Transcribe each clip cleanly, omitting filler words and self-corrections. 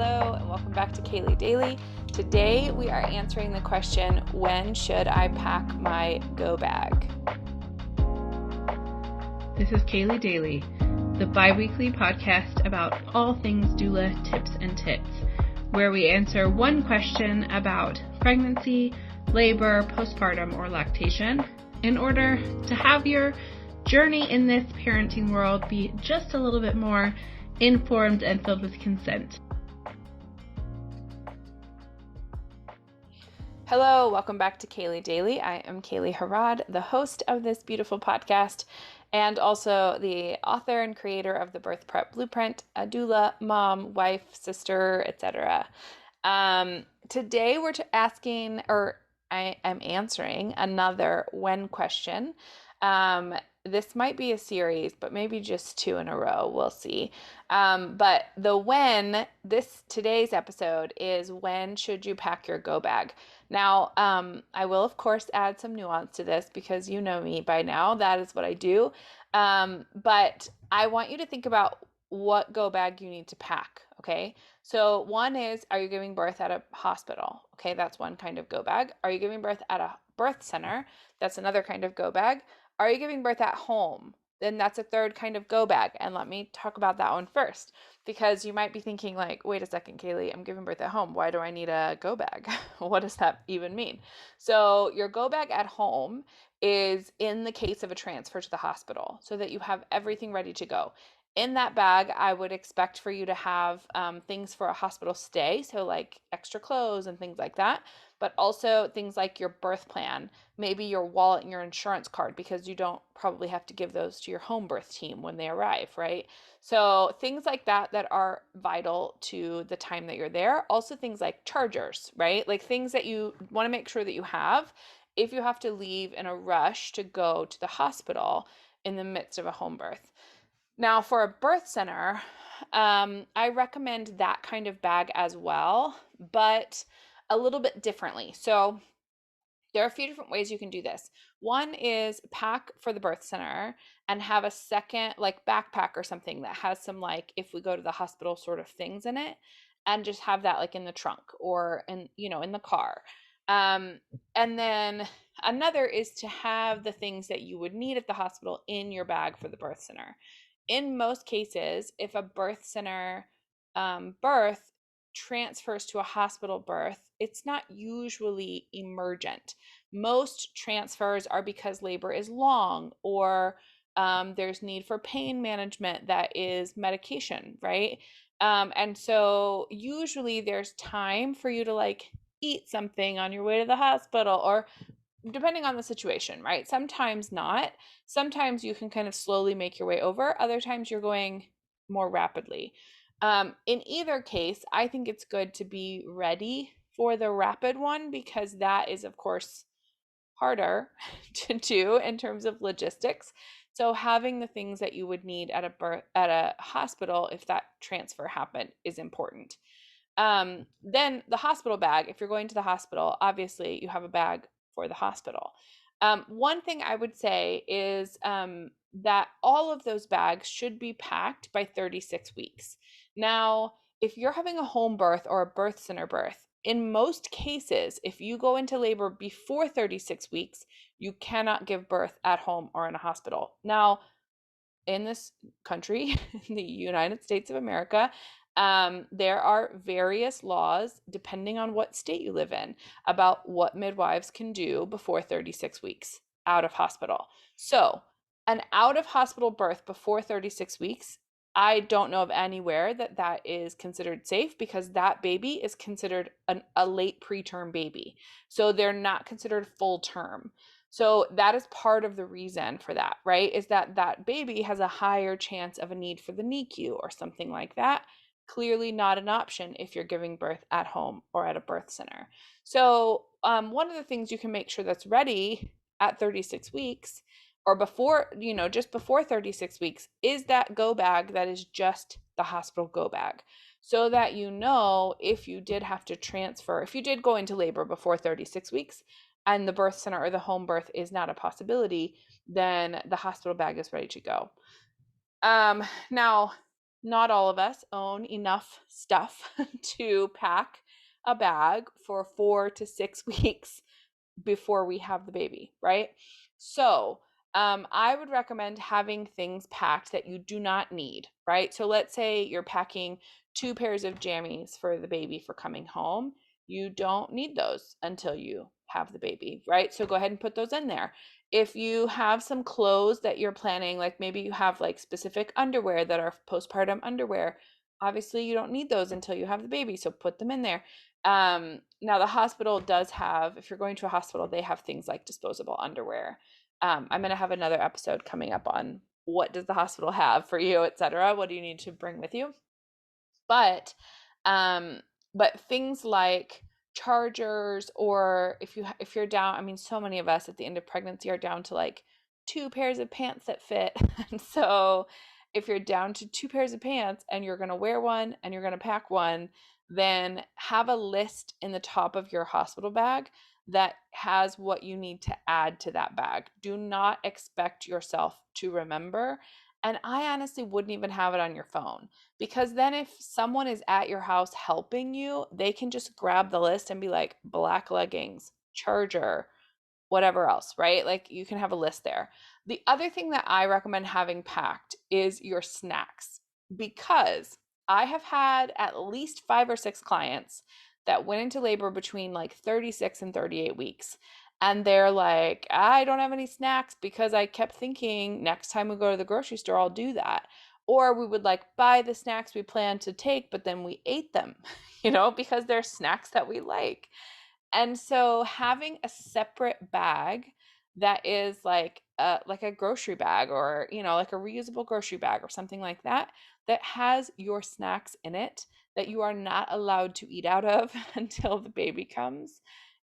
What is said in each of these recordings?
Hello, and welcome back to Kaely Daily. Today we are answering the question, when should I pack my go bag? This is Kaely Daily, the bi-weekly podcast about all things doula tips and tits, where we answer one question about pregnancy, labor, postpartum, or lactation in order to have your journey in this parenting world be just a little bit more informed and filled with consent. Hello, welcome back to Kaely Daily. I am Kaely Harrod, the host of this beautiful podcast, and also the author and creator of the Birth Prep Blueprint, a doula, mom, wife, sister, etc. Today we're I am answering another when question. This might be a series, but maybe just 2 in a row. We'll see. But today's episode is, when should you pack your go bag? Now, I will of course add some nuance to this because you know me by now. That is what I do. But I want you to think about what go bag you need to pack. Okay. So one is, are you giving birth at a hospital? Okay. That's one kind of go bag. Are you giving birth at a birth center? That's another kind of go bag. Are you giving birth at home? Then that's a third kind of go bag. And let me talk about that one first, because you might be thinking like, wait a second, Kaely, I'm giving birth at home. Why do I need a go bag? What does that even mean? So your go bag at home is in the case of a transfer to the hospital, so that you have everything ready to go. In that bag, I would expect for you to have things for a hospital stay, so like extra clothes and things like that, but also things like your birth plan, maybe your wallet and your insurance card, because you don't probably have to give those to your home birth team when they arrive, right? So things like that are vital to the time that you're there. Also things like chargers, right? Like things that you want to make sure that you have if you have to leave in a rush to go to the hospital in the midst of a home birth. Now, for a birth center, I recommend that kind of bag as well, but a little bit differently. So there are a few different ways you can do this. One is pack for the birth center and have a second like backpack or something that has some like, if we go to the hospital sort of things in it, and just have that like in the trunk or in the car. And then another is to have the things that you would need at the hospital in your bag for the birth center. In most cases, if a birth center birth transfers to a hospital birth, it's not usually emergent. Most transfers are because labor is long, or there's need for pain management that is medication, right? And so usually there's time for you to like eat something on your way to the hospital, or depending on the situation, right? Sometimes not. Sometimes you can kind of slowly make your way over. Other times you're going more rapidly. In either case, I think it's good to be ready for the rapid one, because that is, of course, harder to do in terms of logistics. So having the things that you would need at a hospital if that transfer happened is important. Then the hospital bag, if you're going to the hospital, obviously you have a bag for the hospital. One thing I would say is that all of those bags should be packed by 36 weeks. Now, if you're having a home birth or a birth center birth, in most cases, if you go into labor before 36 weeks, you cannot give birth at home or in a hospital. Now, in this country, the United States of America, there are various laws, depending on what state you live in, about what midwives can do before 36 weeks out of hospital. So an out of hospital birth before 36 weeks, I don't know of anywhere that is considered safe, because that baby is considered a late preterm baby. So they're not considered full term. So that is part of the reason for that, right? Is that baby has a higher chance of a need for the NICU or something like that. Clearly not an option if you're giving birth at home or at a birth center. So one of the things you can make sure that's ready at 36 weeks or before, just before 36 weeks, is that go bag that is just the hospital go bag. So that if you did have to transfer, if you did go into labor before 36 weeks and the birth center or the home birth is not a possibility, then the hospital bag is ready to go. Now, not all of us own enough stuff to pack a bag for 4 to 6 weeks before we have the baby, right? So, I would recommend having things packed that you do not need, right? So, let's say you're packing 2 pairs of jammies for the baby for coming home. You don't need those until you have the baby, right? So, go ahead and put those in there. If you have some clothes that you're planning, like maybe you have like specific underwear that are postpartum underwear, obviously you don't need those until you have the baby. So, put them in there. Now the hospital does have, if you're going to a hospital, they have things like disposable underwear. I'm going to have another episode coming up on what does the hospital have for you, etc. What do you need to bring with you? But, um, but things like chargers, or if you're down, I mean, so many of us at the end of pregnancy are down to like 2 pairs of pants that fit. And so if you're down to 2 pairs of pants and you're going to wear one and you're going to pack one, then have a list in the top of your hospital bag that has what you need to add to that bag. Do not expect yourself to remember. And I honestly wouldn't even have it on your phone, because then if someone is at your house helping you, they can just grab the list and be like, black leggings, charger, whatever else, right? Like you can have a list there. The other thing that I recommend having packed is your snacks, because I have had at least 5 or 6 clients that went into labor between like 36 and 38 weeks. And they're like, I don't have any snacks because I kept thinking next time we go to the grocery store, I'll do that. Or we would like buy the snacks we planned to take, but then we ate them, because they're snacks that we like. And so having a separate bag that is like a grocery bag, or like a reusable grocery bag or something like that, that has your snacks in it that you are not allowed to eat out of until the baby comes,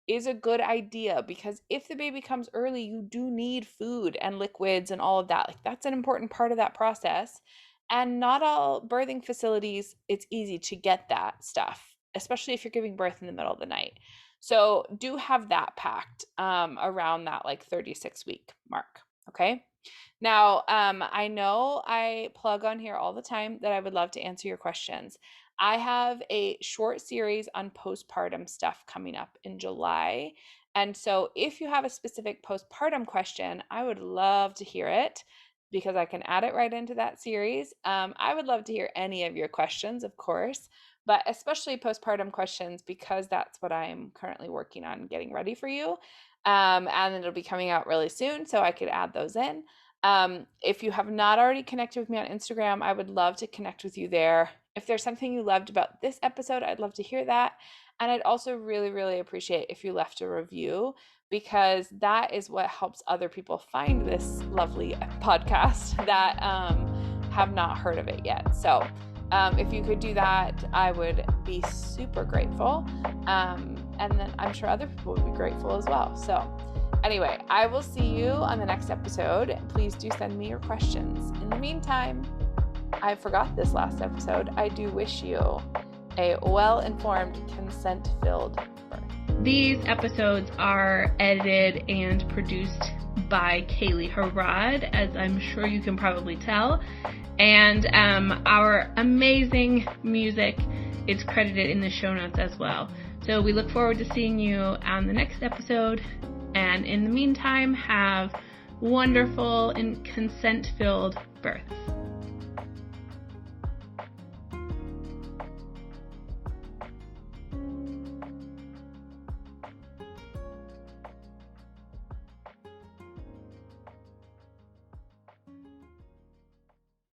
is a good idea, because if the baby comes early, you do need food and liquids and all of that. Like that's an important part of that process. And not all birthing facilities, it's easy to get that stuff, especially if you're giving birth in the middle of the night. So do have that packed around that like 36-week mark. Okay. Now, I know I plug on here all the time that I would love to answer your questions. I have a short series on postpartum stuff coming up in July. And so if you have a specific postpartum question, I would love to hear it, because I can add it right into that series. I would love to hear any of your questions, of course, but especially postpartum questions, because that's what I'm currently working on getting ready for you. And it'll be coming out really soon, so I could add those in. If you have not already connected with me on Instagram, I would love to connect with you there. If there's something you loved about this episode, I'd love to hear that. And I'd also really, really appreciate if you left a review, because that is what helps other people find this lovely podcast that have not heard of it yet. So if you could do that, I would be super grateful. And then I'm sure other people would be grateful as well. So anyway, I will see you on the next episode. Please do send me your questions. In the meantime, I forgot this last episode. I do wish you a well-informed, consent-filled birth. These episodes are edited and produced by Kaely, Harrod, as I'm sure you can probably tell. And our amazing music is credited in the show notes as well. So we look forward to seeing you on the next episode. And in the meantime, have wonderful and consent-filled births.